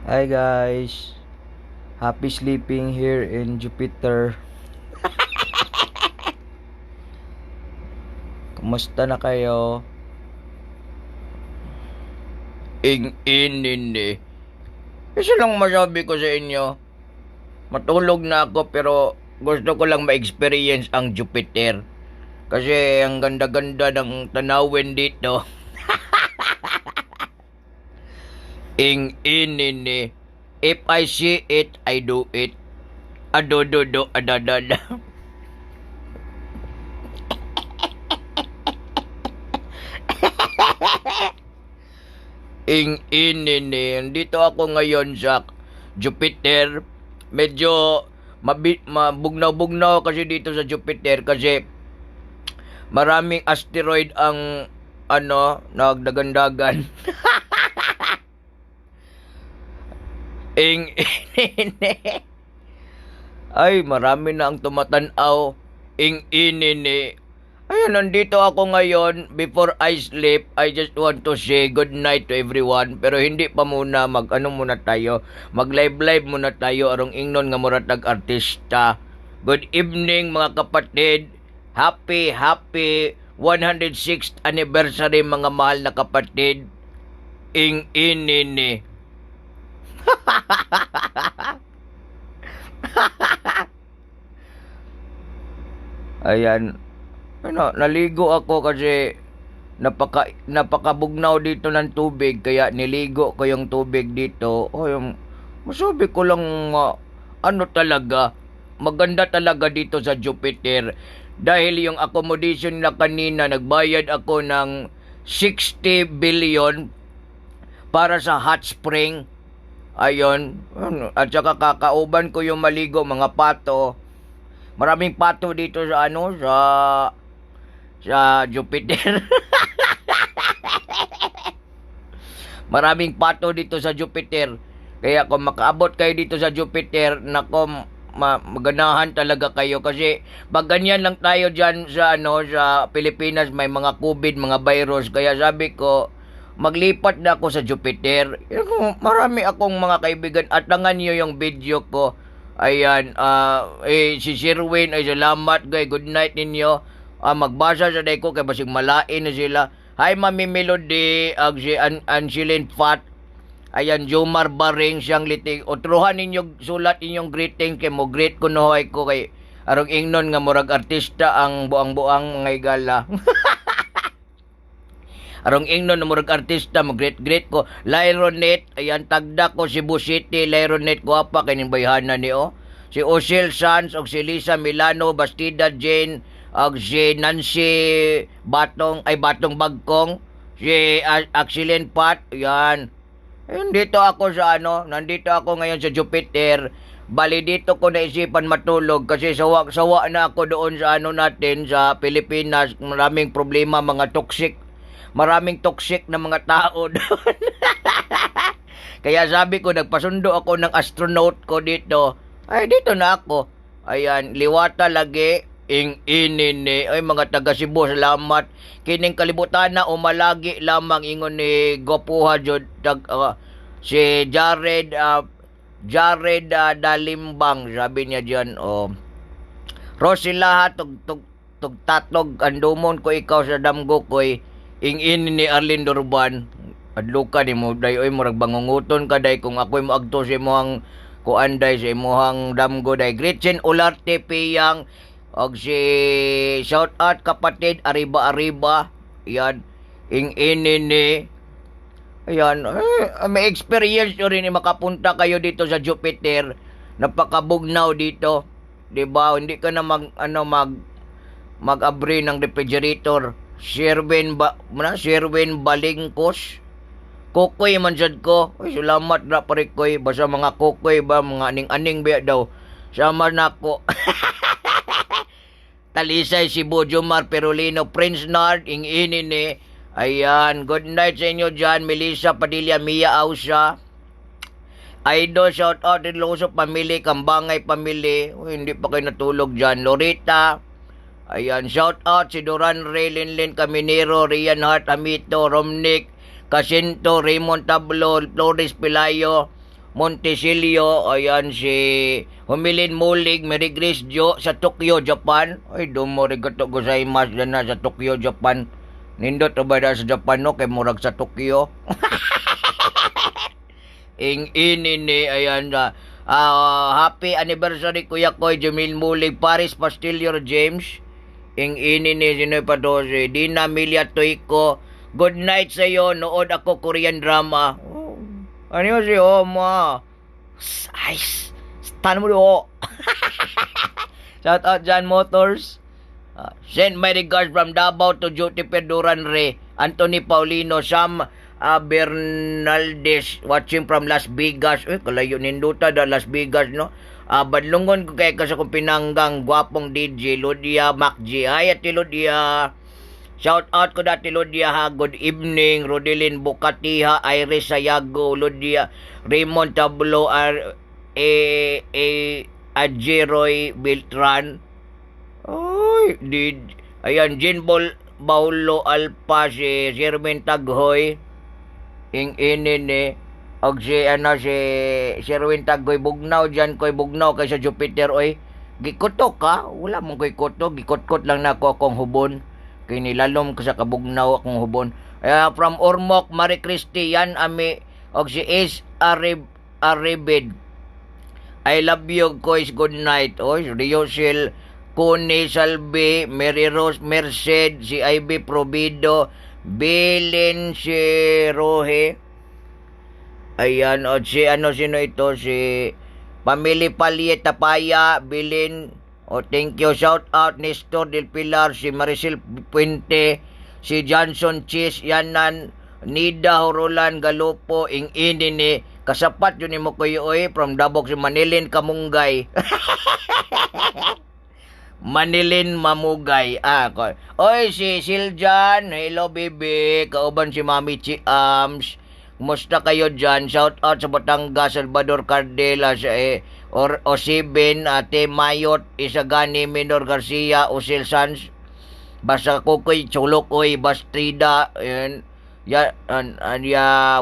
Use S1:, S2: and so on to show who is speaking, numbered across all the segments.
S1: Hi guys, happy sleeping here in Jupiter. Kumusta na kayo? Inini. Isa lang masabi ko sa inyo. Matulog na ako pero gusto ko lang ma-experience ang Jupiter. Kasi ang ganda-ganda ng tanawin dito. Inini. If I see it, I do it. Adododo, adadada. Inini. Dito ako ngayon sa Jupiter. Medyo mabugnaw-bugnaw kasi dito sa Jupiter kasi maraming asteroid ang nagdagandagan. Inini. Ay, marami na ang tumatanaw. Inini. Ayun, nandito ako ngayon. Before I sleep, I just want to say good night to everyone. Pero hindi pa muna, muna tayo. Mag-live muna tayo. Arong ingnon nga muratag artista. Good evening mga kapatid. Happy 106th anniversary mga mahal na kapatid. Inini. Ayan. Naligo ako kasi napakabugnaw dito ng tubig kaya niligo ko yung tubig dito. Masabi ko lang talaga maganda talaga dito sa Jupiter dahil yung accommodation na kanina nagbayad ako ng 60 billion para sa hot spring. Ayon, at saka kakauban ko yung maligo mga pato. Maraming pato dito sa Jupiter. Maraming pato dito sa Jupiter. Kaya kung makaabot kayo dito sa Jupiter, nako, maganahan talaga kayo kasi pag ganyan lang tayo diyan sa Pilipinas may mga COVID, mga virus. Kaya sabi ko, maglipat na ako sa Jupiter. Marami akong mga kaibigan. Atangan niyo yung video ko. Ayan, si Sherwin, ay salamat guys. Good night ninyo. Magbasa sa day ko kay basig malain na sila. Hi Mami Melody, si Angeline Fat. Ayan, Jomar Baring siyang liting. Otruhan ninyo, sulat inyong greeting kay mo greet ko nohoy ko kay arong ingnon nga murag artista ang buang-buang mga igala. Arong ingnon na murag artista, mag-greet ko. Lyronet, ayan, tagda ko Cebu City, Lyronet ko apa, kaning bayhana niyo. Si Osil Sanz, og si Lisa Milano, Bastida Jane, og si Nancy Batong Bagkong, si Axelin Pat, yan. Nandito ako nandito ako ngayon sa Jupiter. Bali dito ko naisipan matulog kasi sawa na ako doon sa natin sa Pilipinas. Maraming problema, maraming toxic na mga tao doon. Kaya sabi ko, nagpasundo ako ng astronaut ko dito. Ay, dito na ako. Ayan, liwata lagi. Inini. Ay, mga taga Cebu, salamat. Kining kalibutan na umalagi lamang ingon ni Gopuha jud si Jared Dalimbang, sabi niya diyan. Rosila tatlog andumon ko ikaw sa damgo koy ingin ni Arlene Durban. Adluka ni mo day oy murag bangunguton ka day kung ako'y moagto sa imong kuanday sa imong damgo day. Gretchen Olarte Piyang og si shout out kapatid Arriba. Yan ingin. Ayan, may experience nyo rin makapunta kayo dito sa Jupiter. Napakabugnaw dito. 'Di ba? Hindi ka na mag-abri ng refrigerator. Sherwin Balingkos. Kukoy man sad ko. Ay, salamat ra pare koy. Basta mga kukoy ba, mga aning-aning ba daw. Sama na ko. Talisay Cebu, Jomar Perolino, Prince Nard, ingini ni. Ayan, good night sa inyo dyan. Melissa Padilla, Mia Ausa. Idol, shout out din Loso Pamili, Kambangay Pamili. Hindi pa kayo natulog dyan. Lorita. Ayan, shout out si Duran Ray, Linlin Caminero, Rian Hart, Amito, Romnick, Casinto, Raymond Tablo, Flores Pilayo, Montesilio, ayan si Humilin Mulig, Mary Grace Jo sa Tokyo, Japan. Ay, domo rigato gozaimasu dyan na sa Tokyo, Japan. Nindot ba na sa Japan no, kay murag sa Tokyo. Ing ini ni, ayan na. Happy anniversary Kuya Koy, Jamil Mulig, Paris Pastillier James. Ing ini ni, sino pa to, si Dina Milia Toyko. Good night sa iyo, nood ako Korean drama. Oh. Ano si Oma? Ay, stan mo do. Shout out John Motors. Send my regards from Davao to Duty Perduran Re. Anthony Paulino, Sam Bernaldez, watching from Las Vegas. Kalayo ninduta da Las Vegas, no? Badlungon ko kay sa kong pinanggang gwapong DJ, Ludia Macji. Hi, Ati Ludia. Shout out ko dati Ludia ha. Good evening. Rodelin Bukatiha, Iris Sayago, Ludia, Raymond Tablo, Ajeroy Beltran. Ay, ayan, Jinbol Baulo Alpa, si Sherwin Taghoy, ing inini, og si Sherwin Taghoy, bugnaw dyan ko'y bugnaw kay sa Jupiter, oy. Gikutok ka? Wala mong ko'y kutok, gikutkot lang na ako akong hubon. Kay nilalom ko sa kabugnaw akong hubon. From Ormoc, Marie Christie, yan ami, og si Ace Aribid. I love you, guys. Good night. Oy, Riosel, Kuni Salve, Mary Rose Merced, si Ivy Provido, Belen si Rohe. Ayan, o si sino ito? Si Pamili Paliet Tapaya, Belen. O thank you. Shout out Nestor Del Pilar, si Maricel Puente, si Johnson Cheese, Yanan, Nida Horolan Galupo, ing ini kasapat yun ni mo kuyo oy, from Dabok si Manilin Kamunggay. Manilin Mamugay. Oy, si Siljan. Hello, baby. Kauban si Mami Chiams. Kumusta kayo dyan? Shout out sa Batangas, Salvador Cardela, sa Osibin, Ate Mayot, Isagani, Minor Garcia, Usil Sans, Basa Kukoy, Chulukoy, Bastrida,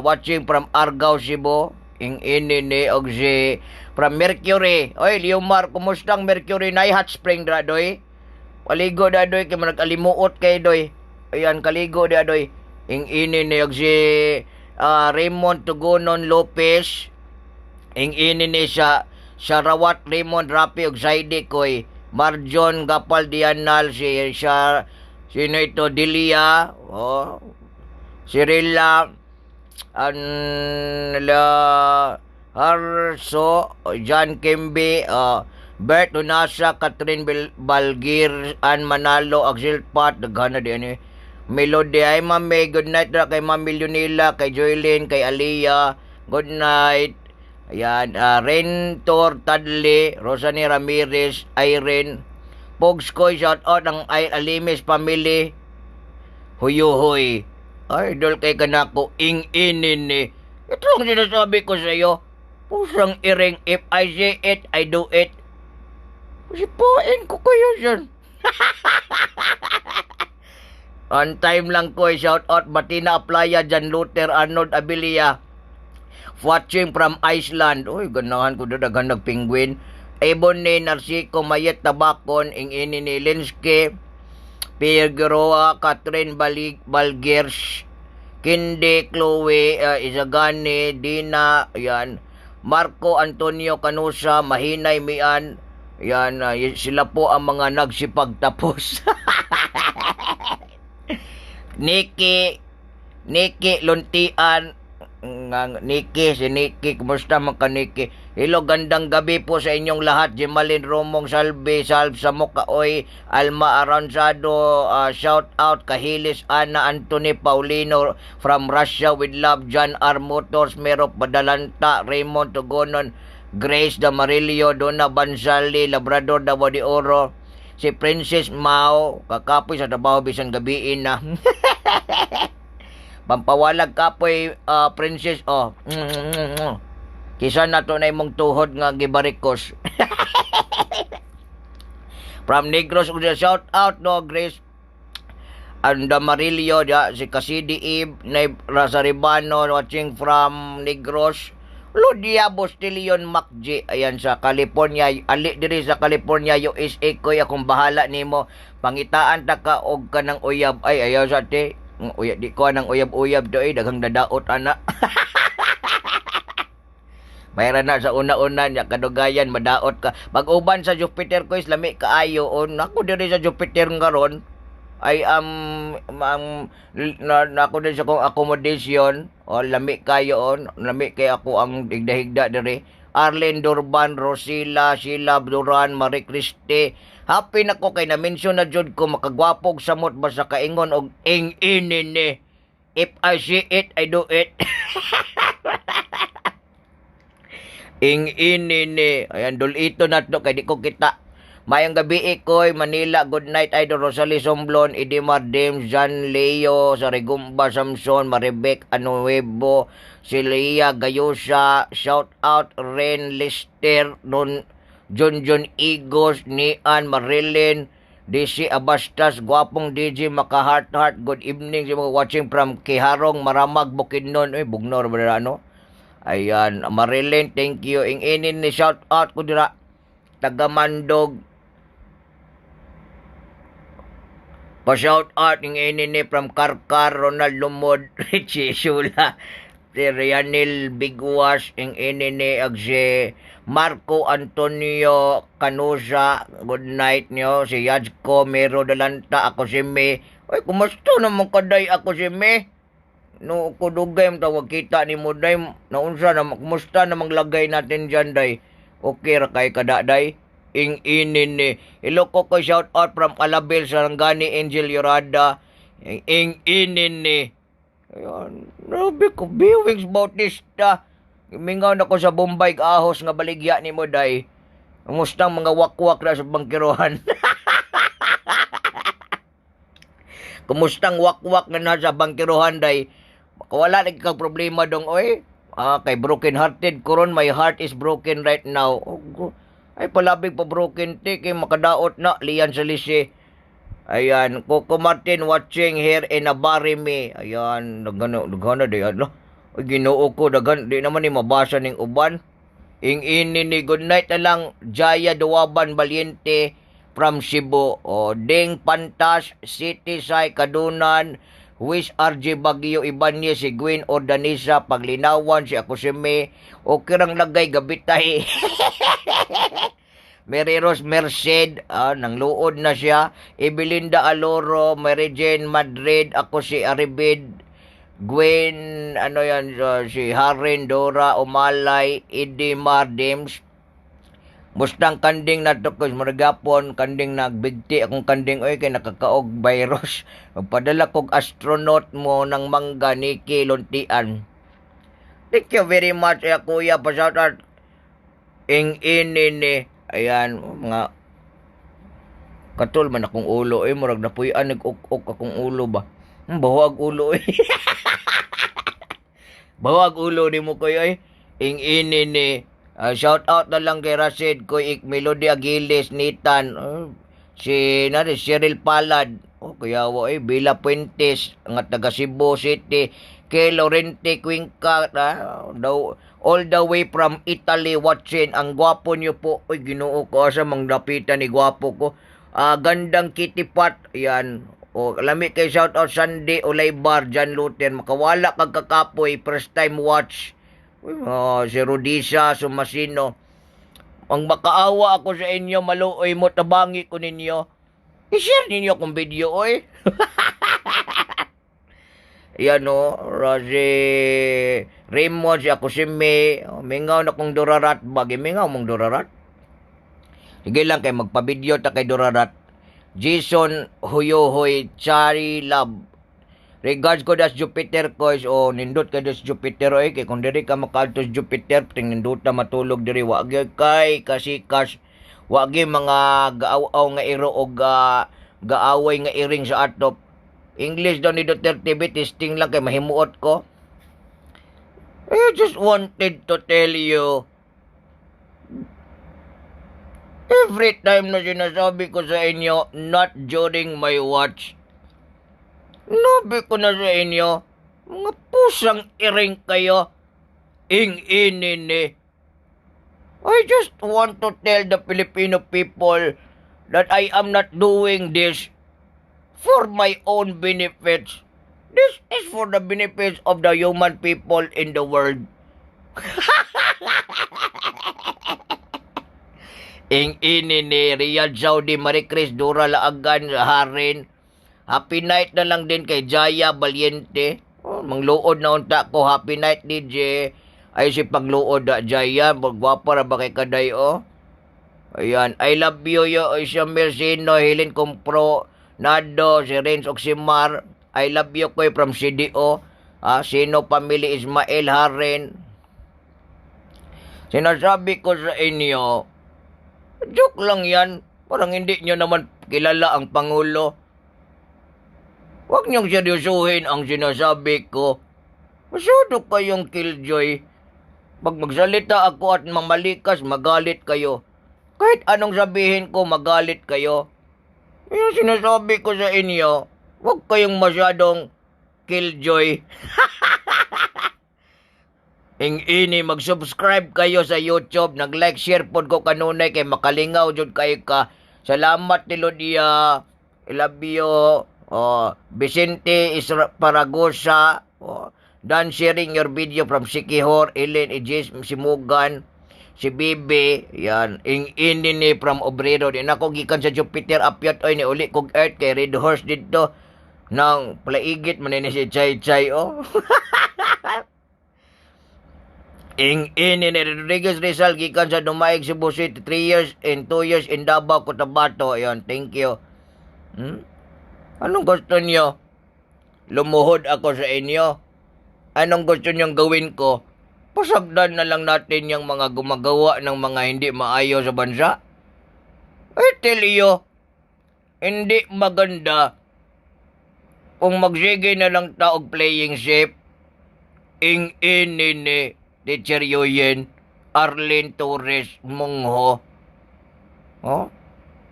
S1: watching from Argao, Cebu. Ing ini og si from Mercury. Oy, Liomar, kumusta ang Mercury? Nay hot spring dra doy. Paligo da doy kay nagkalimuot kay doy. Ayan, kaligo da doy. Ing ini ni og si Raymond Tugonon Lopez. Ing ini ni sa Sarawat Raymond Rapi og Zaidi koy. Marjon Gapal Dianal, sino ito, Dilia, Cirilla, Harso, John Kimby, Bert Unasa, Catherine Balgir, Ann Manalo, Axel Pat, daghana di ani. Melody, ay mami, good night ra kay Mami Leonila, kay Joylene, kay Aliyah, good night. Ayan, Rentor Tadli, Rosani Ramirez, Irene, Pogskoy, shout out ang Alimes family, Huyuhoy. Ay, dol kay kanako, ing inin ni. Ito ang sinasabi ko sa iyo. Pusang iring, if I say it, I do it. Sipuin ko kayo dyan. On time lang ko, shout out Batina Aplaya, Jan Luther, Arnold Abilia. Watching from Iceland. Uy, ganahan ko doon, daghan nagpingwin. Ebony Narciso, Mayet Tabacon, ing ini ni Linsky, Figueroa, Catherine Balgers, Kinde, Chloe, Isagani, Dina, yan, Marco Antonio Canusa, Mahinay Mian, yan, sila po ang mga nagsipagtapos. Nikki Luntian, si Nikki, kumusta man ka Nikki? Hello, gandang gabi po sa inyong lahat. Jemalyn Romong Salve sa Mukaoy, Alma Aranzado, shout out Kahilis Ana Anthony Paulino from Russia with love, John R. Motors, Merop Badalanta, Raymond Tugonon, Grace Damarillo, Donna Bansali, Labrador Davao de Oro, si Princess Mao, kakapoy sa trabaho bisan gabiin na. Pampawalag kapoy, Princess, kisa na to na imong tuhod nga gibarikos. From Negros, shout out no Grace Andamarillo, si Casidi Eve, Rosaribano, watching from Negros, Ludia Bustillion Macji, ayan sa California, ali diri sa California, USA, koy akong bahala nimo. Pangitaan ta ka og kanang uyab, ay ayaw sa te. Uyab di ko nang uyab-uyab do ay daghang dadaot ana. Mayra na sa una-una niya kadugayan madaot ka. Pag-uban sa Jupiter ko is lami kaayo on. Ako diri sa Jupiter ngaron ay na ako din sa kong accommodation o lami kayo on. Lami kay ako ang higda-higda diri. Arlen Durban, Rosila, Sheila Duran, Marie Christie. Happy na ko kay na-mention na jud ko makagwapog samot basta kaingon og ing inini. If I see it, I do it. Ing inini. Ayan, dulito na to. Kaya di ko kita. Mayang gabi ikoy, Manila. Good night, Idol Rosalie Somblon, Idimar James, John Leo, Sarigumba Samson, Maribek Anuevo, Celia Gayosa, shout out, Ren Lister, John Igos, Nian, Marilyn, DC Abastas, Gwapong DJ, Maka Heart Heart, good evening sa mga watching from Kiharong, Maramag, Bukidnon, Bugnor, ba ano? Ayan, Marilyn, thank you. Ing inin ni shout out ko dira. Tagamandog. Pa-shout out ing inin ni from Karkar, Ronald Lumod, Richie Sula, si Rianil Bigwas, ing inin ni si Marco Antonio Canusa, good night niyo. Si Yajko Mero Dalanta, ako si May. Ay, kumusta naman kaday ako si May? No, kudugay mo tawag kita ni mo, day. Naunsa na, kumusta na maglagay natin dyan, day? Okay ra kay kada, day. Ing inin ni. Iloko ko shout out from Alabel, Sarangani, Angel Yorada. Ing inin ni. Ayan, grabe ko, Biwings Bautista. Mingaw na ko sa Bombay, ahos nga baligya ni mo, day. Kumusta mga wakwak na sa bangkiruhan? Kumustang wakwak na nasa bangkiruhan, day. Wala na kang problema dong, oy. Kay broken hearted koron, my heart is broken right now. Ay palabig pa broken ti kay makadaot na liyan sa lise. Ayan, Coco Martin watching here in Abarimi. Ayan, dagana day ano. Oy Ginoo ko dagan di naman ni mabasa ning uban. Ing ini ni good night na lang Jaya Duwaban Valiente from Cebu. O Ding Pantas, City Sai Kadunan, Wish RJ Bagyo Ibanez, si Gwen Ordanisa, Paglinawan, si Akusime, o kirang lagay gabitay. Mary Rose Merced, nang luod na siya. Ebelinda Aloro, Mary Jane Madrid, ako si Aribid, Gwen, si Harin, Dora, Umalay, Idimar Dims. Mustang kanding na to ko maragapon kanding nagbigti akong kanding oy kay nakakaog virus. Magpadala kog astronaut mo ng mangga Niki Luntian. Thank you very much kuya pa shout out. Ing ini ayan mga katul man akong ulo murag napuy-an nag-uk-uk akong ulo ba. Bawag ulo Bawag ulo ni mo koy ing ini shout out na lang kay Rashid, Kuik, Melody Agiles, Nitan, si Cheryl Palad, kaya Bila Puentes, nga taga Cebu City, kay Lorente Cuenca, all the way from Italy watching, ang gwapo niyo po, Ginoo ko, asa mang dapitan ni gwapo ko, gandang Kitty Pat, yan, lami kay shout out Sunday, Olaybar, Jan Luther, makawala kag kakapoy, first time watch, si Rodisa Sumasino. Ang makaawa ako sa inyo, maluoy mo, tabangi ko ninyo. I-share ninyo akong video, oy. Yan si Raymond, si ako si May. Mingaw na kong Durarat. Bagi, mingaw mong Durarat. Sige lang kay magpa-video ta kay Durarat. Jason Huyohoy, Chari Love. Regards ko das Jupiter ko nindot ka das Jupiter kay kung diri ka makaltos Jupiter ting nindot na matulog diri wag kay kasikas wag mga gaaw nga iro o gaaway nga iring sa atop. English daw ni Duterte testing lang kay mahimuot ko. I just wanted to tell you every time na sinasabi ko sa inyo not during my watch. Nabi ko na sa inyo, mga pusang iring kayo. Inini. I just want to tell the Filipino people that I am not doing this for my own benefits. This is for the benefits of the human people in the world. Ini ni Riyadh Saudi Maricris Dura Laagan Harin. Happy night na lang din kay Jaya Valiente. Oh, mangluod na unta ko. Happy night DJ. Ay si pagluod da Jaya. Magwapa ra ba kay Kaday oh. Ayan. I love you yo. Isya Mercino. Hilin Compro. Nado. Si Renz Oximar. I love you koy from CDO. Sino Family Ismael Harin. Sinasabi ko sa inyo, joke lang yan. Parang hindi nyo naman kilala ang Pangulo. Huwag niyong seryosuhin ang sinasabi ko. Masyado kayong killjoy. Pag magsalita ako at mamalikas, magalit kayo. Kahit anong sabihin ko, magalit kayo. Yung sinasabi ko sa inyo, huwag kayong masyadong killjoy. Ini mag-subscribe kayo sa YouTube, nag-like, share pod ko kanunay kay makalingaw jud kayo ka. Salamat ni Lodia, Ilabio, Vicente Paragosa, done sharing your video from Sikihor, Ellen Ijis, si Mugan, si Bibi, yan, ini ni from Obrero, din ako gikan sa Jupiter Apyat, oy ni uli kog Earth kay Red Horse dito, nang plaigit man ni si Chay Chay, oh. Ini ni Rodriguez Rizal gikan sa Dumaig Cebu City 3 years and 2 years in Davao Cotabato. Ayan, thank you. Anong gusto niyo? Lumuhod ako sa inyo. Anong gusto niyong gawin ko? Pasagdan na lang natin yung mga gumagawa ng mga hindi maayo sa bansa. I tell you, hindi maganda kung magsige na lang taog playing safe. Ini ni Teacher Yoyen, Arlene Torres, Mungho. Oh?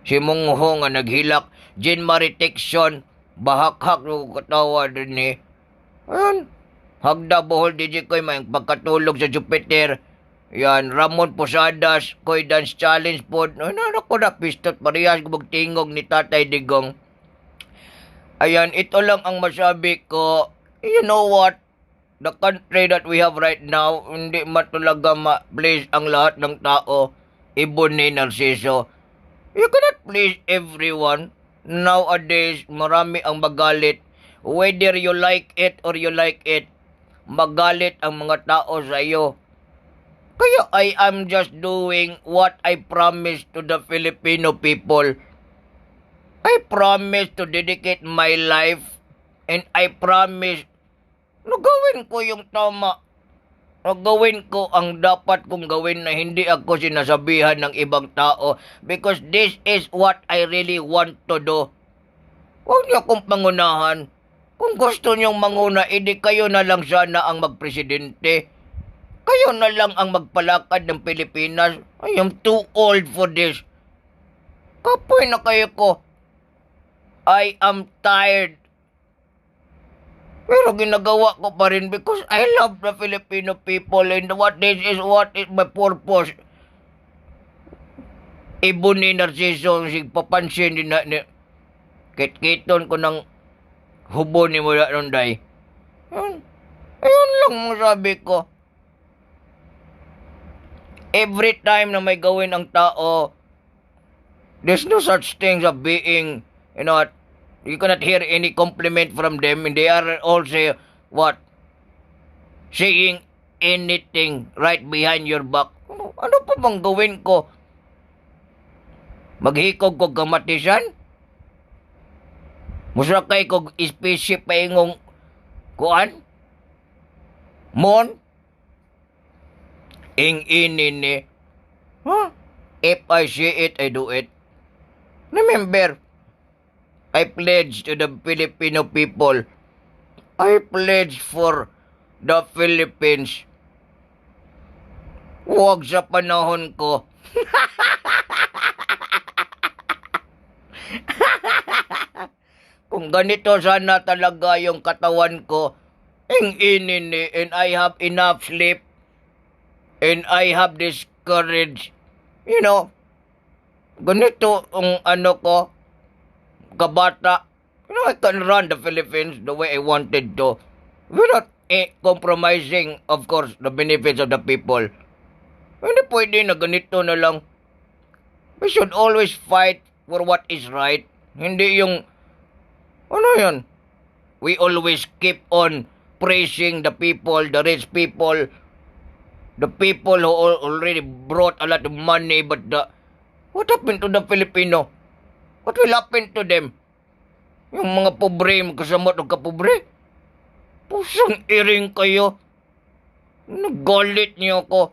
S1: Si Mungho nga naghilak, Jean Marie Texon, bahak-hak ng katawa din eh. Ayun, hagda bohol DJ ko'y may pagkatulog sa Jupiter. Yan, Ramon Posadas, ko'y dance challenge po. Ano ko na, pistot parehas kubog tingog ni Tatay Digong. Ayan, ito lang ang masabi ko. You know what? The country that we have right now, hindi matulaga ma-please ang lahat ng tao. Ibon ni Narciso. You cannot please everyone. Nowadays, marami ang magalit. Whether you like it or you like it, magalit ang mga tao sa iyo. Kaya I am just doing what I promised to the Filipino people. I promise to dedicate my life and I promise gawin ko yung tama. Gawin ko ang dapat kong gawin na hindi ako sinasabihan ng ibang tao because this is what I really want to do. Huwag niyo akong pangunahan. Kung gusto niyong manguna, edi kayo na lang sana ang magpresidente. Kayo na lang ang magpalakad ng Pilipinas. I am too old for this. Kapoy na kayo ko. I am tired. Pero ginagawa ko pa rin because I love the Filipino people and what is my purpose. Ibon ni Narciso, papansin din na kit-kiton ko ng hubo ni mula nun day. Ayun lang masabi ko. Every time na may gawin ang tao, there's no such thing as being, you cannot hear any compliment from them and they are also, saying anything right behind your back. Ano pa bang gawin ko? Maghikog ko kamatisan? Musakay ko spaceship pa ingong kuan? Mon? Ini. If I see it, I do it. Remember, I pledge to the Filipino people. I pledge for the Philippines. Huwag sa panahon ko. Kung ganito sana talaga yung katawan ko, and I have enough sleep, and I have this courage, you know, ganito ang ano ko, kabata. You know, I can run the Philippines the way I wanted to without compromising, of course, the benefits of the people. Hindi pwede na ganito na lang. We should always fight for what is right. Hindi yung, ano yun? We always keep on praising the people, the rich people, the people who already brought a lot of money, but what happened to the Filipino? What will happen to them? Yung mga pobre, magkasamot ng kapobre. Pusang iring kayo. Nagalit niyo ako.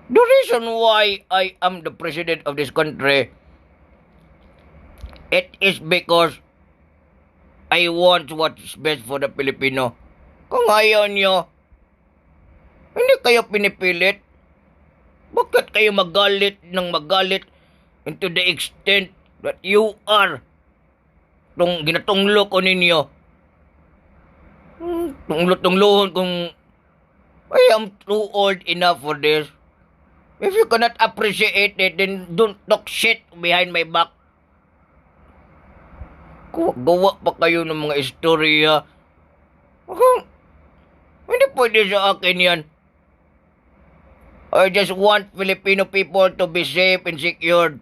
S1: The reason why I am the president of this country, it is because I want what's best for the Filipino. Kung ayaw niyo, hindi kayo pinipilit. Bakit kayo magalit ng magalit into the extent that you are ginatunglo ko ninyo? Tunglo-tunglohon kung I am too old enough for this. If you cannot appreciate it, then don't talk shit behind my back. Gawa pa kayo ng mga istorya. Hindi pwede sa akin yan. I just want Filipino people to be safe and secured.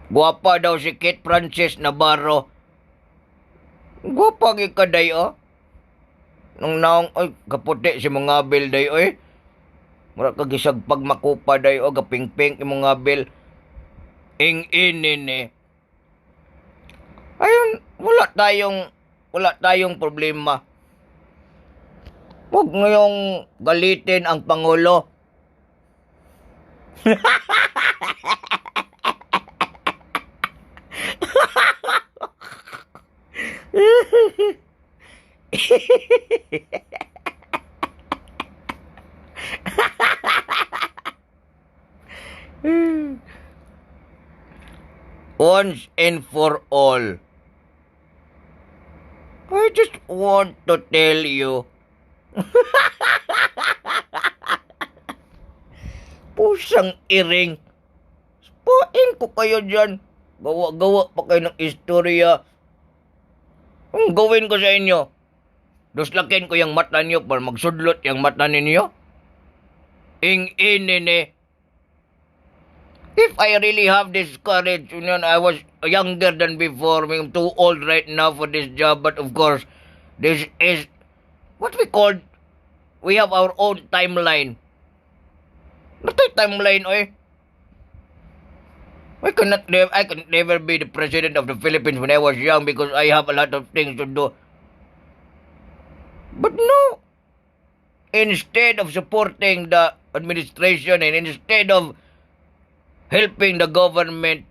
S1: Guwapa daw si Kate Francis Navarro. Guwapa gikaday, oh. Nung naong, ay, kaputi si mga bil day, oy. Mura kagisag pagmakupa day, oh, gaping-ping yung mga bil. Ing-inin, eh. Ayun, wala tayong problema. Huwag ngayong galitin ang Pangulo. Once and for all, I just want to tell you, pusang iring, spain ko kayo dyan. Gawa-gawa pa kayo ng istorya. Ang gawin ko sa inyo, duslakin ko yung mata niyo para magsudlot yung mata ninyo. Ing-inin, eh. If I really have this courage, you know, I was younger than before. I'm too old right now for this job. But of course, this is what we call, we have our own timeline. Natay timeline, oy. I can never be the president of the Philippines when I was young because I have a lot of things to do. But no. Instead of supporting the administration and instead of helping the government,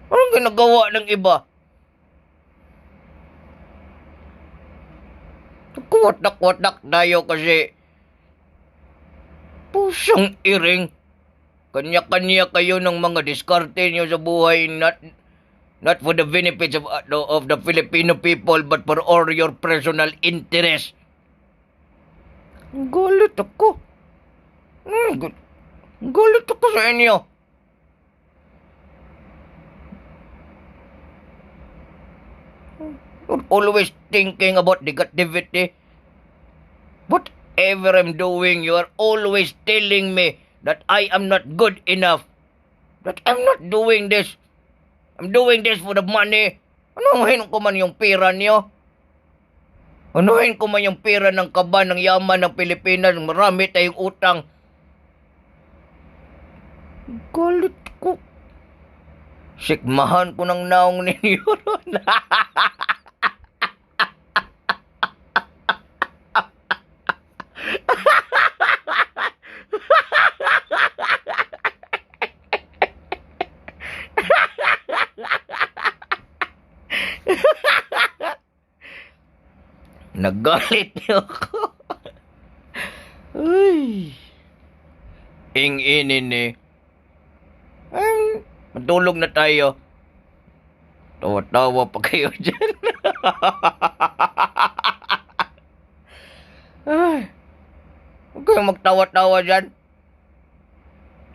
S1: anong ginagawa ng iba? Kuwatak-watak tayo kasi pusang iring. Kanya-kanya kayo ng mga diskarte nyo sa buhay, not for the benefits of the Filipino people, but for all your personal interest. Galit ako. Galit ako sa inyo. You're always thinking about negativity. Whatever I'm doing, you are always telling me that I am not good enough. That I'm not doing this. I'm doing this for the money. Anuhin ko man yung pera niyo. Anuhin ko man yung pera ng kaba, ng yaman ng Pilipinas. Marami tayong utang. Galit ko. Sikmahan ko ng naong ninyo ron. Nagalit niyo ako. Ay. Ing-inin, eh. Matulog na tayo. Tawa-tawa pa kayo dyan. Ay, huwag kayong magtawa-tawa dyan.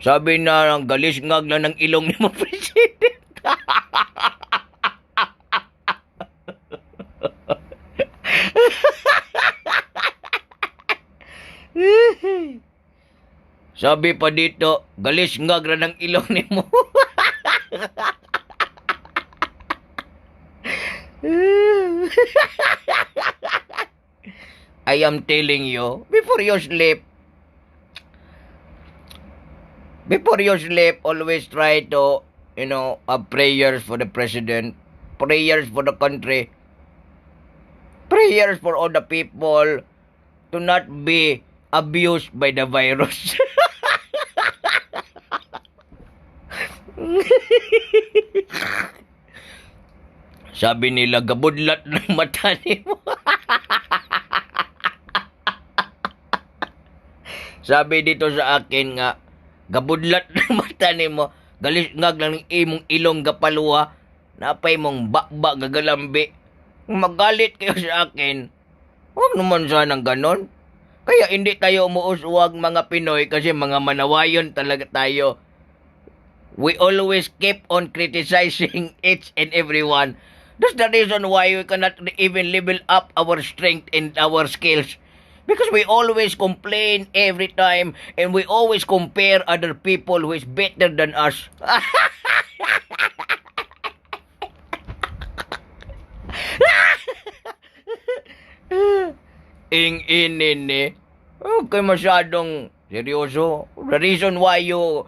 S1: Sabi na ang galis ngag na ng ilong ni mo, President. Sabi pa dito, galis ngag na ng ilong ni mo. I am telling you, before you sleep, always try to, have prayers for the president, prayers for the country, prayers for all the people to not be abused by the virus. Sabi nila, gabudlat ng mata ni mo. Sabi dito sa akin nga, gabudlat ng mata ni mo, galis ngag lang ng imong ilong gapaluwa, napay mong bakba gagalambi. Kung magalit kayo sa akin, huwag naman sanang ganon. Kaya hindi tayo umuuswag mga Pinoy kasi mga manawayon talaga tayo. We always keep on criticizing each and everyone. That's the reason why we cannot even level up our strength and our skills. Because we always complain every time and we always compare other people who is better than us. Ing-inin okay, masyadong seryoso. The reason why you're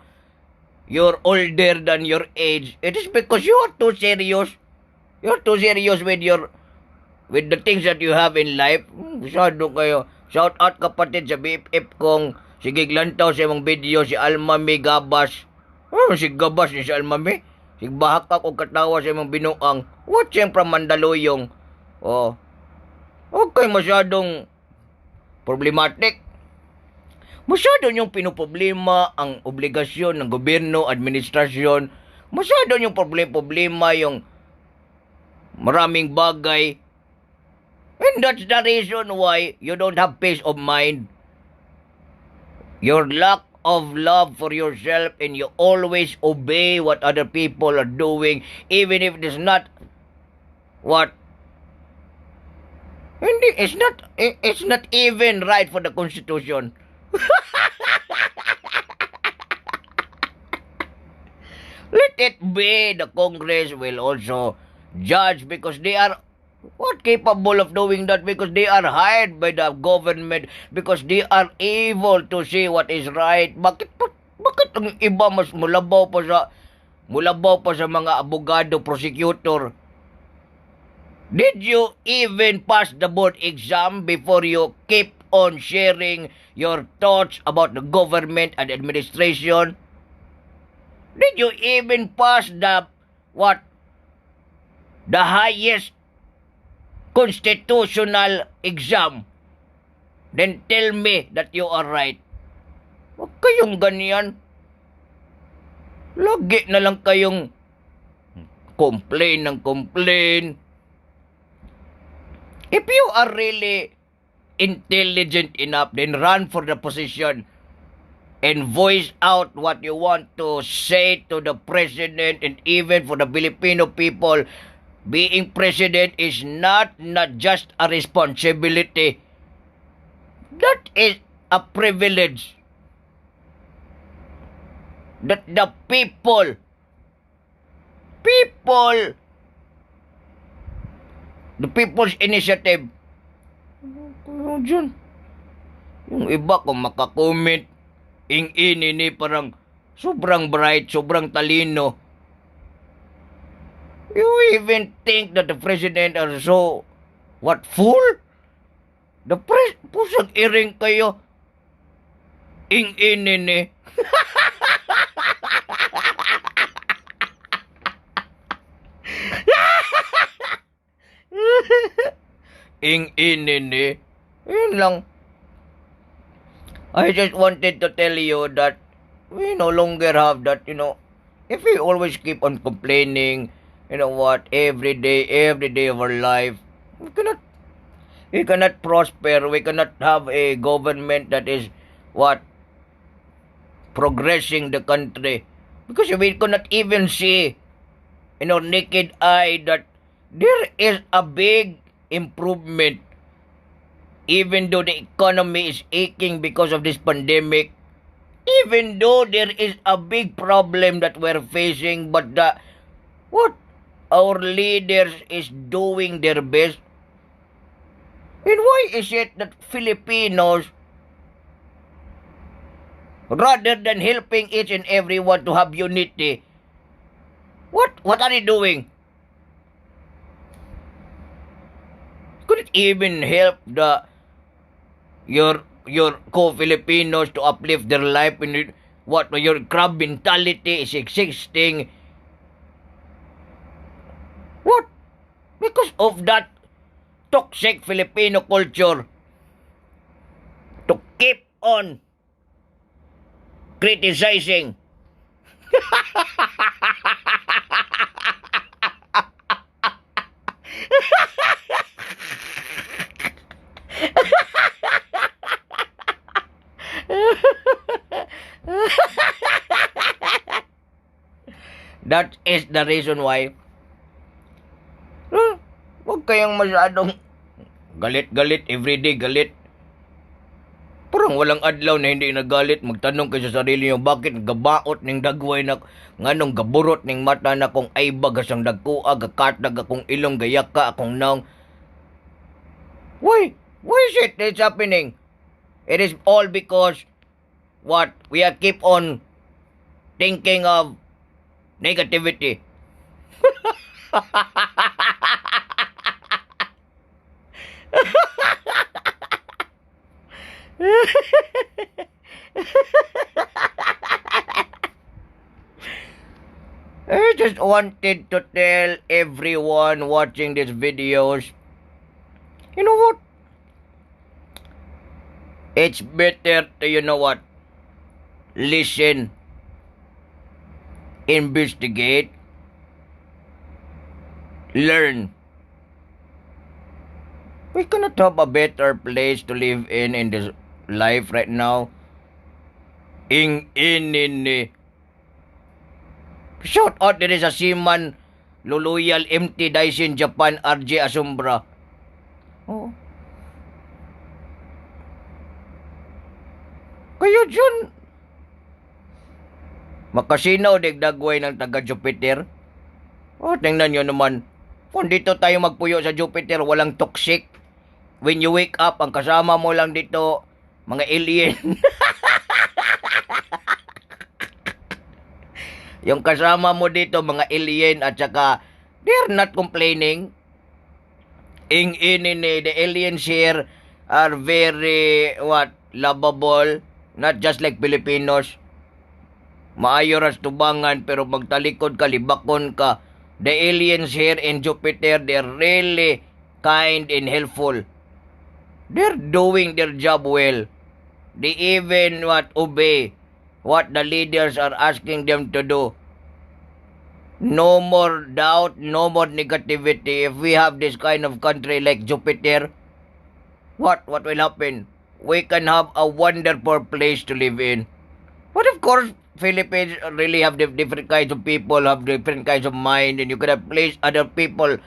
S1: older than your age, it is because you're too serious. You're too serious with the things that you have in life. Masyado kayo. Shout out kapatid sa BFF kong si Giglantaw sa imong video, si Almami Gabas. Si Gabas ni si Almami. Si bahak ako katawa sa imong binuang. Watching from Mandaluyong. Okay, masyadong problematic. Masyado niyong pinoproblema ang obligasyon ng gobyerno, administrasyon. Masyado niyong problema yung maraming bagay. And that's the reason why you don't have peace of mind. Your lack of love for yourself and you always obey what other people are doing even if it is not what it's not even right for the Constitution. Let it be. The Congress will also judge because they are capable of doing that because they are hired by the government because they are able to see what is right. Bakit ang iba mas mulabaw pa sa mga abogado, prosecutor? Did you even pass the board exam before you keep on sharing your thoughts about the government and administration? Did you even pass the highest constitutional exam? Then tell me that you are right. Huwag kayong ganyan. Lagi na lang kayong complain ng complain. If you are really intelligent enough, then run for the position and voice out what you want to say to the president and even for the Filipino people. Being president is not just a responsibility. That is a privilege that the the people's initiative. Ano dyan? Yung iba kung makakomment, ing-ini parang sobrang bright, sobrang talino. You even think that the president are so, fool? Pusang iring kayo. Ing-ini Ing-ini Yun lang. I just wanted to tell you that we no longer have that, if we always keep on complaining, you know what, every day of our life, we cannot, we cannot prosper, we cannot have a government that is, what, progressing the country. Because we cannot even see in our naked eye that there is a big improvement. Even though the economy is aching because of this pandemic, even though there is a big problem that we're facing, but the, what, our leaders is doing their best. And why is it that Filipinos, rather than helping each and everyone to have unity, what are they doing? Couldn't even help the your co-Filipinos to uplift their life in it. What, your crab mentality is existing. What? Because of that toxic Filipino culture to keep on criticizing. That is the reason why, huwag kayong masyadong galit-galit, everyday galit. Parang walang adlaw na hindi nagalit. Magtanong kayo sa sarili nyo, bakit gabaot ning dagway na, nganong gaburot ning mata na kung ay bagasang dagkua, gakatag akong ilong, gayaka akong naong. Why? Why is it it's happening? It is all because, what, we are keep on thinking of negativity. I just wanted to tell everyone watching these videos, you know what? It's better to, you know what, listen, investigate, learn. We cannot have a better place to live in this life right now. In shout out there is a Seaman Luluyal MT Daishin Japan RJ Asumbra. Oh. Kayo dyan, makasinaw dagdagway ng taga Jupiter. Oh, tingnan nyo naman. Kung dito tayo magpuyo sa Jupiter, walang toxic. When you wake up, ang kasama mo lang dito, mga alien. Yung kasama mo dito, mga alien, at saka, they're not complaining. The aliens here are very, what, lovable. Not just like Filipinos. Maayo ras tubangan, pero magtalikod ka, libakon ka. The aliens here in Jupiter, they're really kind and helpful. They're doing their job well. They even, what, obey what the leaders are asking them to do. No more doubt, no more negativity. If we have this kind of country like Jupiter, what will happen? We can have a wonderful place to live in. But of course, Philippines really have different kinds of people, have different kinds of mind, and you could have placed other people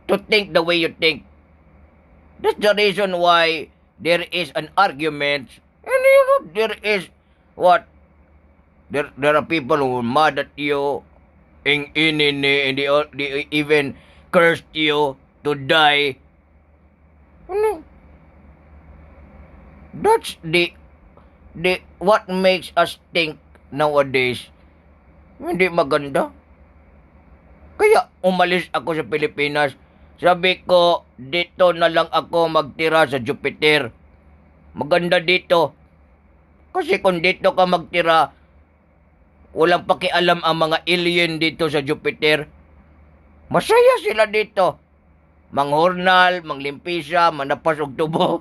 S1: to think the way you think. That's the reason why there is an argument, and you know, there is, what, there are people who are mad at you, and they even cursed you to die. Ano? That's the what makes us think nowadays. Hindi maganda. Kaya umalis ako sa Pilipinas. Sabi ko, dito na lang ako magtira sa Jupiter. Maganda dito. Kasi kung dito ka magtira, walang pakialam ang mga alien dito sa Jupiter. Masaya sila dito. Manghornal, manglimpisa, manapas og tubo.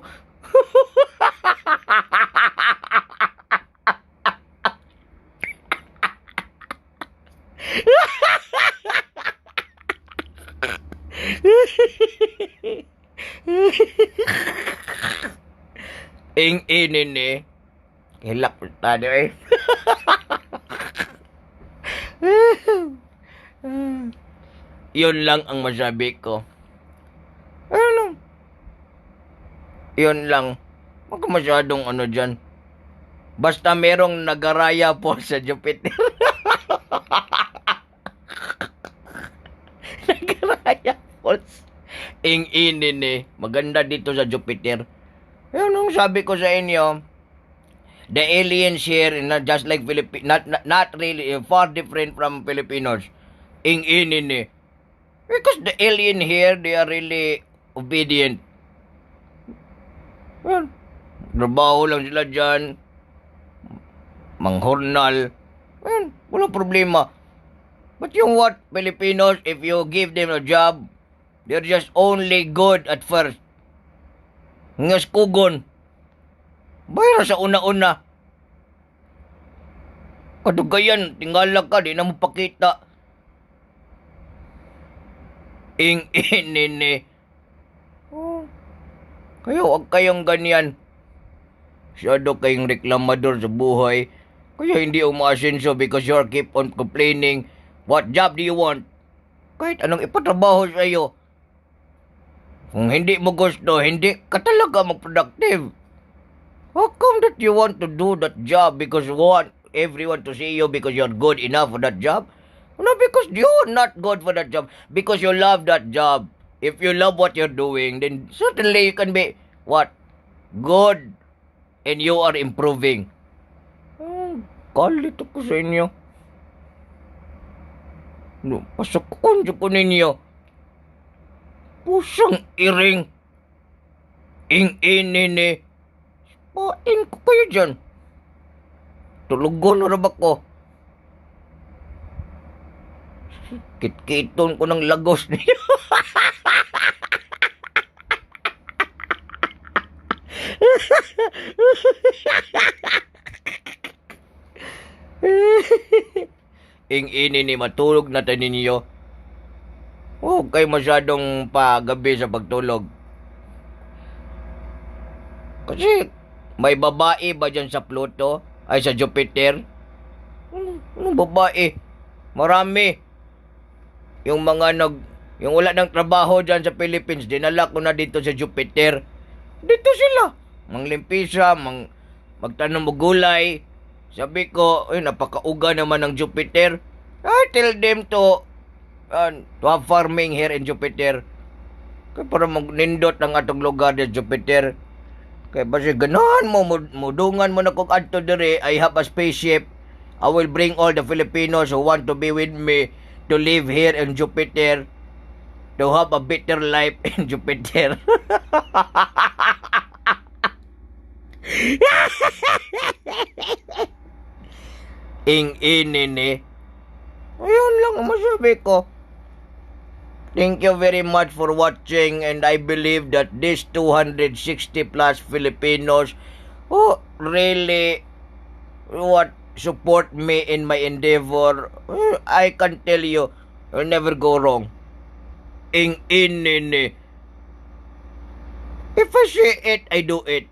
S1: Ing inin eh. Hilak po tayo eh. Yun lang ang masabi ko. Ano? Yun lang. Huwag ka masyadong ano dyan. Basta merong nagaraya po sa Jupiter. Nagaraya Falls. Ing inin eh. Maganda dito sa Jupiter. Yun ang sabi ko sa inyo. The aliens here, not just like not really, far different from Filipinos. Ing inin eh. Because the alien here, they are really obedient. Well, trabaho lang sila dyan. Manghornal. Well, walang problema. But yung what, Filipinos, if you give them a job, they're just only good at first. Ngas kugon. Bayra sa una-una. Kadugayan, tingala ka, di na mo pakita. Ing inini. Oh. Kayo, huwag kayong ganyan. Masyado kayong reklamador sa buhay. Kaya hindi umaasenso because you keep on complaining. What job do you want? Kahit anong ipatrabaho sa iyo. Kung hindi mo gusto, hindi ka talaga mag-productive. How come that you want to do that job because you want everyone to see you because you're good enough for that job? No, because you're not good for that job. Because you love that job. If you love what you're doing, then certainly you can be, what? Good. And you are improving. Kalit ako sa inyo. No, pasakon ko ninyo. Pusang iring. Ing-inini. Pain ko kayo dyan. Tulugon na ba ko? Kit-kiton ko ng lagos niyo. Ing-ini ni matulog na tayo ninyo. Huwag kayo masyadong pagabi sa pagtulog. Kasi may babae ba dyan sa Pluto? Ay sa Jupiter? Anong babae? Marami. Yung wala ng trabaho dyan sa Philippines, dinala ko na dito sa Jupiter. Dito sila. Manglimpisa, magtanong mo gulay. Sabi ko, napakauga naman ng Jupiter. I tell them to have farming here in Jupiter. Kaya para magnindot ang atong lugar sa Jupiter. Kaya basi ganahan mo, mudungan mo na kung adto dire, I have a spaceship. I will bring all the Filipinos who want to be with me to live here in Jupiter, to have a better life in Jupiter. Ing-inini. Ayun lang ang masabi ko. Thank you very much for watching, and I believe that these 260 plus Filipinos who really support me in my endeavor, I can tell you, you'll never go wrong. Ing-inini. If I say it, I do it.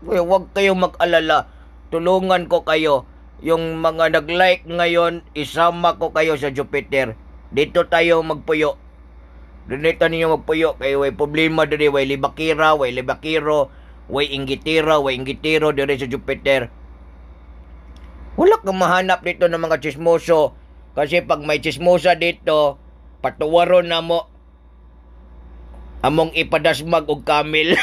S1: Huwag kayong mag-alala. Tulungan ko kayo. Yung mga nag-like ngayon, isama ko kayo sa Jupiter. Dito tayo magpuyo. Dito ninyo magpuyo. Kaya way problema diri, way libakira, way libakiro, way inggitira, way inggitiro diri sa Jupiter. Wala kang mahanap dito ng mga chismoso. Kasi pag may chismosa dito, patuwaron na mo. Among ipadasmag og kamil.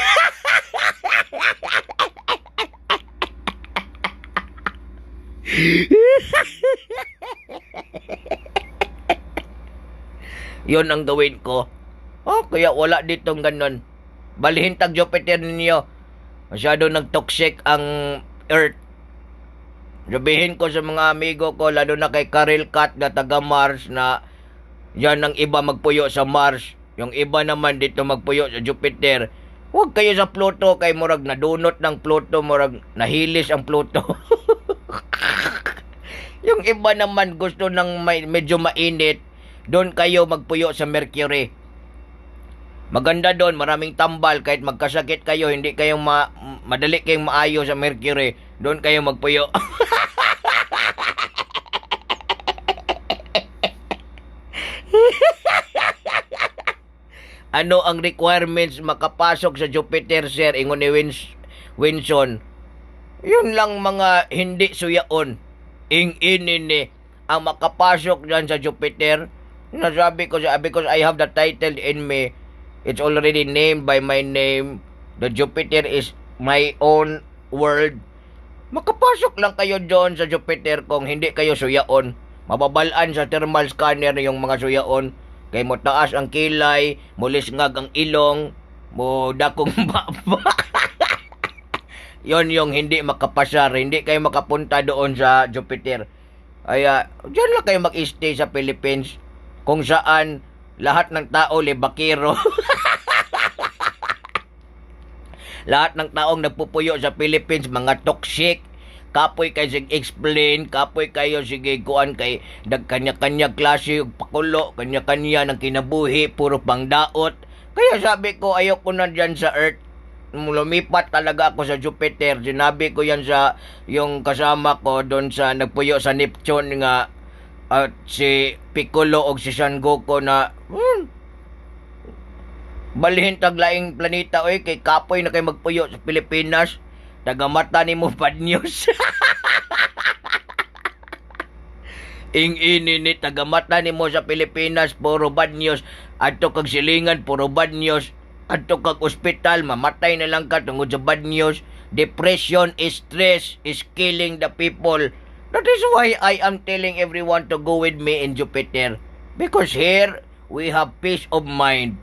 S1: Yon ang gawin ko. Kaya wala ditong ganon. Balihin tag Jupiter ninyo. Masyado nag-toxic ang Earth. Sabihin ko sa mga amigo ko, lalo na kay Karel Kat na taga Mars, na yan ang iba magpuyo sa Mars. Yung iba naman dito magpuyo sa Jupiter. Huwag kayo sa Pluto, kay murag nadunot ng Pluto, murag nahilis ang Pluto. Yung iba naman gusto ng medyo mainit, doon kayo magpuyo sa Mercury. Maganda doon, maraming tambal, kahit magkasakit kayo, hindi kayong madali kayong maayo sa Mercury, doon kayo magpuyo. Ano ang requirements makapasok sa Jupiter, sir? Ingon ni Winson. Yun lang mga hindi suyaon. Ini ang makapasok dyan sa Jupiter. Nasabi ko siya, because I have the title in me. It's already named by my name. The Jupiter is my own world. Makapasok lang kayo doon sa Jupiter kung hindi kayo suyaon. Mababalaan sa thermal scanner yung mga suyaon. Kay mo taas ang kilay, mo lisngag ang ilong, mo dakong baba. Yon yung hindi makapasar, hindi kayo makapunta doon sa Jupiter. Kaya, dyan lang kayo mag-stay sa Philippines, kung saan lahat ng tao libakiro. Lahat ng taong nagpupuyo sa Philippines, mga toxic. Kapoy kayo sig explain, kapoy kayo sige kuan kay kanya-kanya klase og pakulo, kanya-kanya ng kinabuhi, puro pangdaot. Kaya sabi ko ayoko na diyan sa Earth. Lumipat talaga ako sa Jupiter. Sinabi ko yan sa yung kasama ko doon sa nagpuyo sa Neptune nga si Piccolo og si Son Goku na balhin taglaing planeta oy kay kapoy na kay magpuyo sa Pilipinas. Tagamata ni mo bad news. Ini tagamata ni mo sa Pilipinas puro bad news. Adto kag silingan puro bad news. Adto kag ospital mamatay na lang ka tungod sa bad news. Depression, stress is killing the people. That is why I am telling everyone to go with me in Jupiter. Because here we have peace of mind.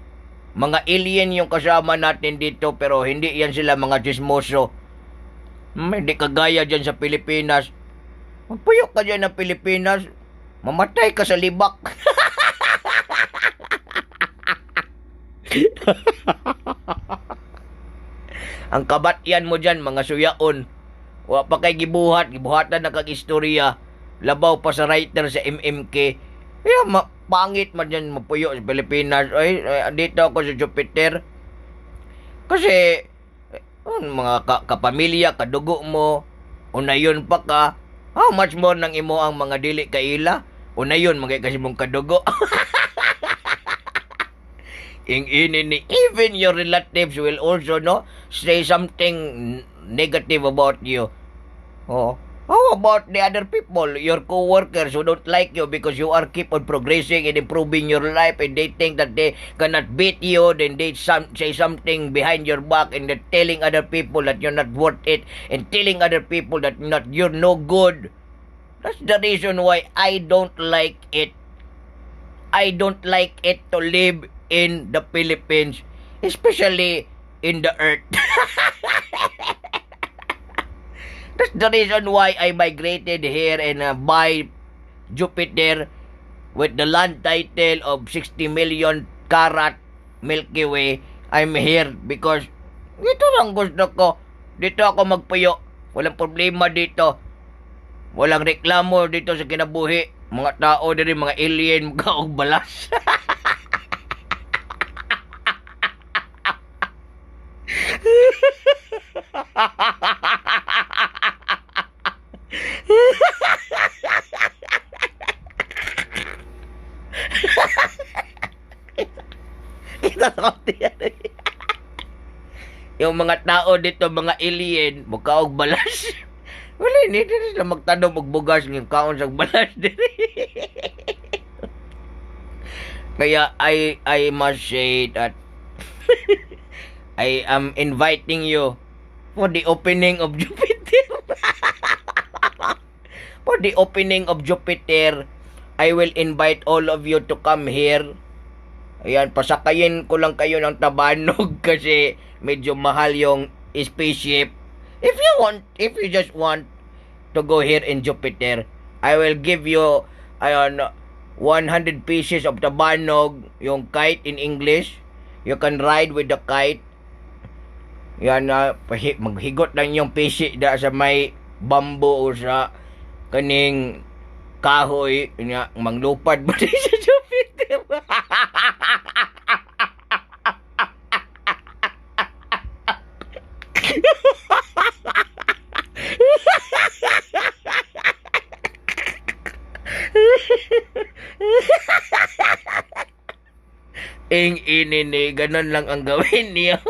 S1: Mga alien yung kasama natin dito pero hindi yan sila mga chismoso. Hindi kagaya dyan sa Pilipinas. Magpuyok ka dyan ng Pilipinas, mamatay ka sa libak. Ang kabatyan mo dyan, mga suyaon. Wa pa kay gibuhatan na kag istorya. Labaw pa sa writer sa MMK. Kaya pangit man dyan mapuyo sa Pilipinas. Ay, dito ako sa Jupiter. Kasi mga kapamilya, kadugo mo, unayon pa ka, how much more nang imo ang mga dili kaila, unayon magay kasi mong kadugo. Ini even your relatives will also say something negative about you. Oh, how about the other people, your co-workers who don't like you because you are keep on progressing and improving your life and they think that they cannot beat you, then they say something behind your back and they're telling other people that you're not worth it and telling other people that you're no good. That's the reason why I don't like it. I don't like it to live in the Philippines, especially in the Earth. That's the reason why I migrated here and buy Jupiter with the land title of 60 million karat Milky Way. I'm here because ito lang gusto ko. Dito ako magpuyo. Walang problema dito. Walang reklamo dito sa kinabuhi. Mga tao diri, mga alien, mga og balas. Yung mga tao dito, mga alien, mukha og balas. Wala, hindi sila magtanom og bugas ng kaon sa balas diri. Kaya I must say that I am inviting you for the opening of Jupiter. For the opening of Jupiter, I will invite all of you to come here. Ayan, pasakayin ko lang kayo ng tabanog kasi medyo mahal yung spaceship. If you just want to go here in Jupiter, I will give you 100 pieces of tabanog, yung kite in English. You can ride with the kite. Yan maghigot lang yung pisi da sa may bamboo o sa kaning kahoy nga manglupad ba sa Jupiter. Ing inini, ganun lang ang gawin niyo.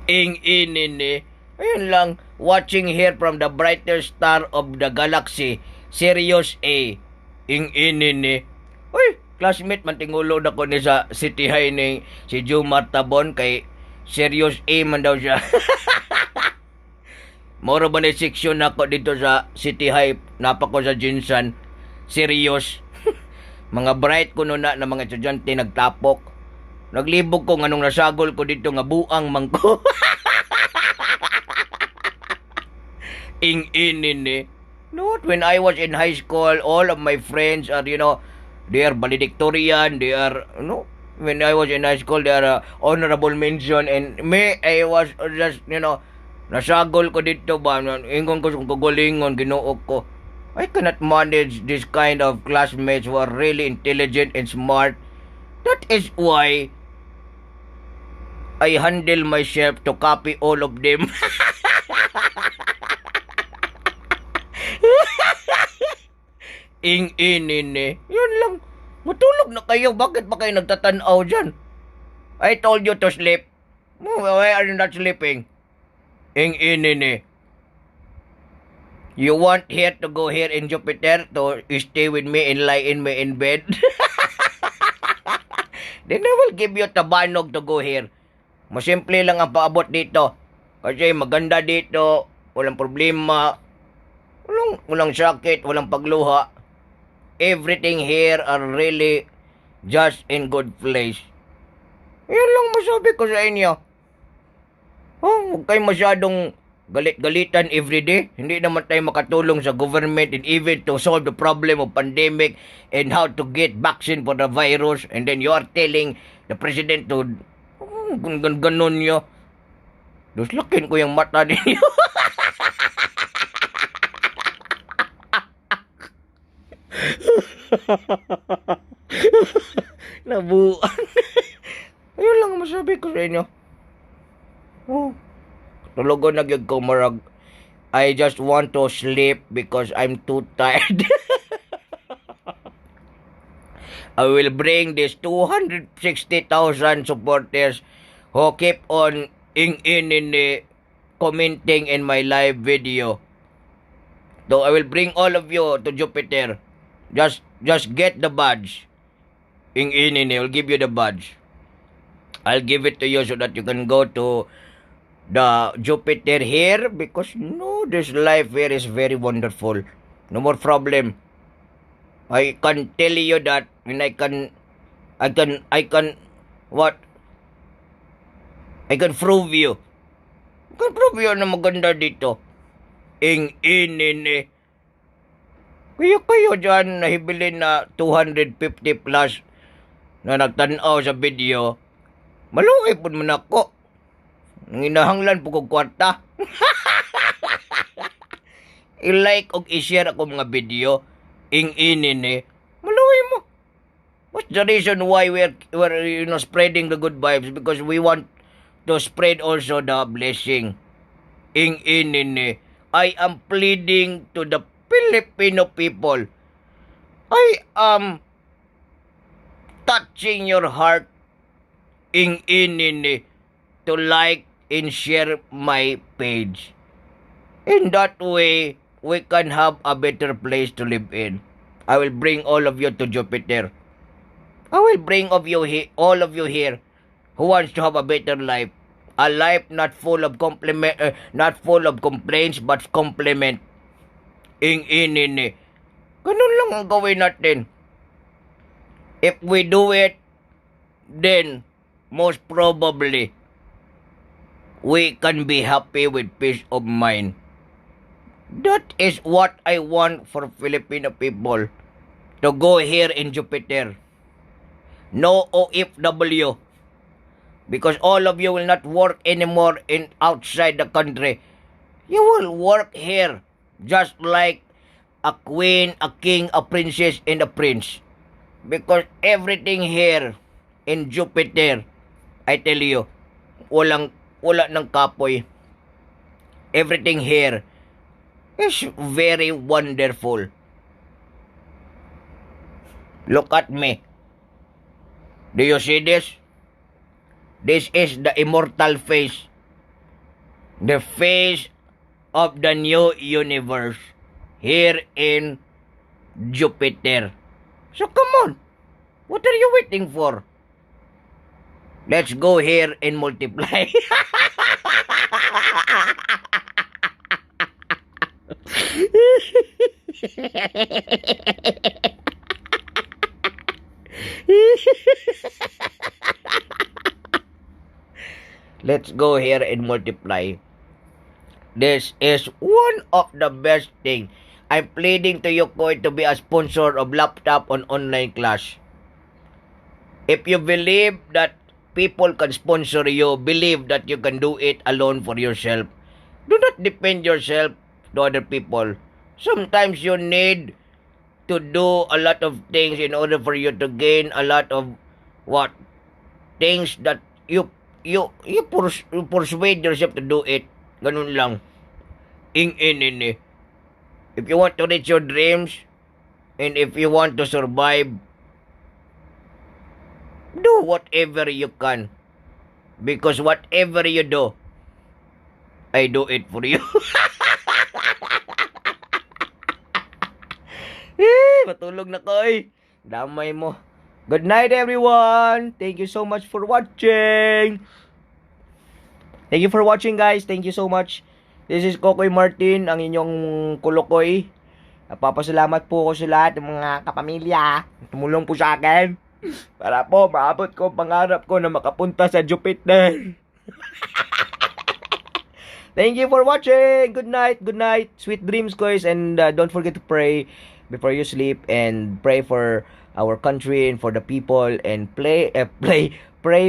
S1: Ing inini. Ayun lang, watching here from the brightest star of the galaxy, Sirius A. Ing inini. Uy, classmate man tingulo na ko ni sa City High ni si Jumar Tabon kay Sirius A man daw siya. Moro ba ni section ako dito sa City High, napa ko sa Jinsan, Sirius. Mga bright ko na mga estudyante nagtapok. Naglibog ko nganong nasagol ko dito nga buang mangko. Ing inini. Not when I was in high school, all of my friends are, they are valedictorian, they are, when I was in high school, they are honorable mention, and me, I was just, nasagol ko dito ba, ingon ko kung kagalingon, ginuok ko. I cannot manage this kind of classmates who are really intelligent and smart. That is why I handle myself to copy all of them. Ing inini. Yun lang. Matulog na kayo. Bakit pa kayo nagtatanaw dyan? I told you to sleep. Why are you not sleeping? Ing inini. You want here to go here in Jupiter to stay with me and lie in me in bed? Then I will give you tabanog to go here. Masimple lang ang paabot dito. Kasi maganda dito. Walang problema. Walang sakit. Walang pagluha. Everything here are really just in good place. Yan lang masabi ko sa inyo. Huwag kayo masyadong galit-galitan everyday. Hindi naman tayo makatulong sa government and even to solve the problem of pandemic and how to get vaccine for the virus. And then you are telling the president to ganun nyo. Duslakin ko yung mata ninyo. Nabuan. Ayun lang masabi ko sa inyo. Tulugon na gyud ko marag. I just want to sleep because I'm too tired. I will bring these 260,000 supporters who keep on commenting in my live video. So I will bring all of you to Jupiter. Just get the badge. I'll give you the badge. I'll give it to you so that you can go to the Jupiter here because this life here is very wonderful. No more problem. I can tell you that, and I can what? I can prove you. I can prove you na maganda dito. Inini. Kayo dyan nahibilin na 250 plus na nagtanaw sa video. Malungay po man ako. Nanginahanglan po kong kwarta. I-like o i-share ako mga video. Inini. Malungay mo. What's the reason why we're spreading the good vibes? Because we want to spread also the blessing. Inini. I am pleading to the Filipino people. I am touching your heart. Inini. To like and share my page. In that way, we can have a better place to live in. I will bring all of you to Jupiter. I will bring all of you here who wants to have a better life. A life not full of complaints but compliment. Inini. Ganun lang ang gawin natin. If we do it, then most probably we can be happy with peace of mind. That is what I want for Filipino people. To go here in Jupiter. No OFW. Because all of you will not work anymore outside the country. You will work here. Just like a queen, a king, a princess, and a prince. Because everything here in Jupiter, I tell you, wala ng kapoy. Everything here is very wonderful. Look at me. Do you see this? This is the immortal face. The face of the new universe here in Jupiter. So come on. What are you waiting for? Let's go here and multiply. Let's go here and multiply. This is one of the best thing. I'm pleading to you, Koy, to be a sponsor of laptop on online class. If you believe that people can sponsor you, believe that you can do it alone for yourself. Do not depend yourself to other people. Sometimes you need to do a lot of things in order for you to gain a lot of things that you persuade yourself to do it. Ganun lang. In. If you want to reach your dreams, and if you want to survive, do whatever you can. Because whatever you do, I do it for you. Matulog na ko eh. Damay mo. Good night everyone. Thank you so much for watching. Thank you for watching guys. Thank you so much. This is Kokoy Martin, ang inyong kulukoy. Papasalamat po ko sa lahat ng mga kapamilya. Tumulong po sa akin. Para po maabot ko ang pangarap ko na makapunta sa Jupiter. Thank you for watching. Good night. Good night. Sweet dreams guys. And don't forget to pray before you sleep. And pray for our country and for the people. And pray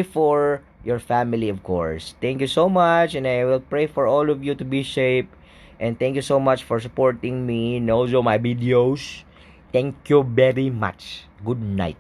S1: for your family, of course. Thank you so much, and I will pray for all of you to be safe. And thank you so much for supporting me and also my videos. Thank you very much. Good night.